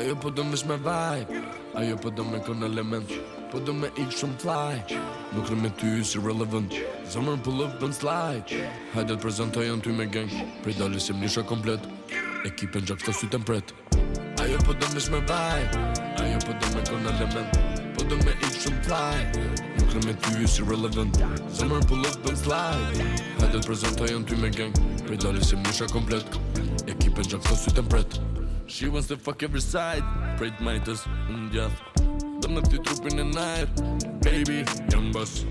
Ajo po do mish me vibe, ajo po do me kon element, po do me ik shumë fly. Nuk rë me ty si relevant, zemër pull up and slide. Hajde t'prezentojen ty me gang, prej dali si mnisha komplet, ekipen gjak shta syten pret. Ajo po do mish me vibe, ajo po do me kon element, po do me ik shumë fly. Nuk rë me ty si relevant, zemër pull up and slide. Hajde t'prezentojen ty me gang, prej dali si mnisha komplet, ekipen gjak shta syten pret. She wants to fuck every side, prej t'majtës në gjath, do me ty trupin e najr. Baby, jam boss,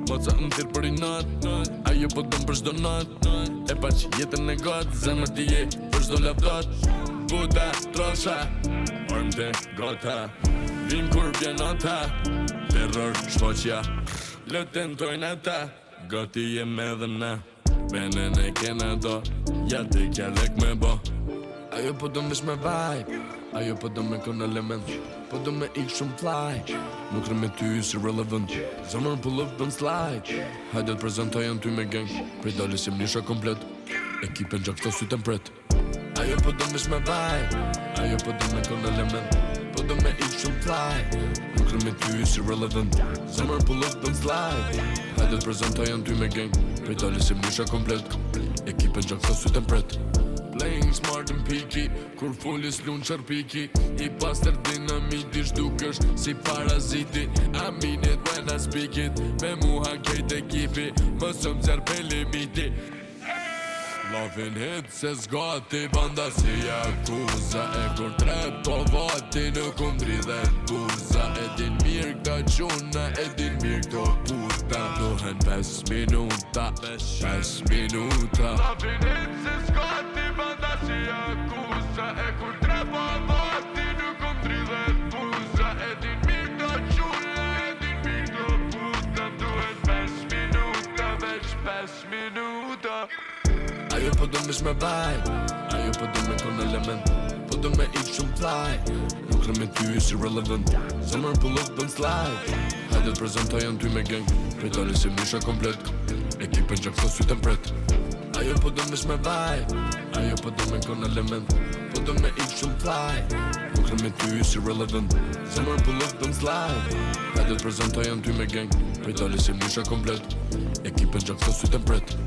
moca në tirë për i not, ajo po dëm për shdo not. E pa që jetën e gotë, zemër t'i je për shdo lavdot. Buta, trosha, ormë të gota, vim kur vjen nota, terror, shpoqja, le tentojnë ata. Goti jem edhe na, venen e kena do, ja t'i kja lek me bo. Ajo po do mish me vibe, ajo po do me kon element, po do me ik shumë fly. Nuk rë me ty si relevant, zemër pull up and slide. Hajde t'prezentojen ty me gang, prej dali si mnisha komplet, ekipen gjak shta syten pret. Ajo po do mish me vibe, ajo po do me kon element, po do me ik shumë fly. Nuk rë me ty si relevant, zemër pull up and slide. Hajde t'prezentojen ty me gang, prej dali si mnisha komplet, ekipen gjak shta syten pret. Playing smart and peaky, kur fullis lun qarpiki, i paster dinamiti shdukesh si paraziti. I mean it when I speak it, me muha kejt ekipi, më sëm zjarë pe limiti. Lovin hit se zgati, banda si Yakuza, e kur trep po vati në kumdri dhe buza. E din mirë këta quna, e din mirë këto puta, duhen 5 minuta, 5 minuta. Lovin hit se zgati, banda si Yakuza, e kur trep po vati në kumdri dhe buza. E din mirë këta quna, e din mirë këto puta, duhen 5 minuta, veç 5 minuta. Ajo po do mish me vibe, ajo po do me kon element, po do me ik shumë fly. Nuk rë me ty si relevant, zemër pull up and slide. Hajde t'prezentojen ty me gang, prej dali si mnisha komplet, ekipen gjak shta syten pret. Ajo po do mish me vibe, ajo po do me kon element, po do me ik shumë fly. Nuk rë me ty si relevant, zemër pull up and slide. Hajde t'prezentojen ty me gang, prej dali si mnisha komplet, ekipen gjak shta syten pret.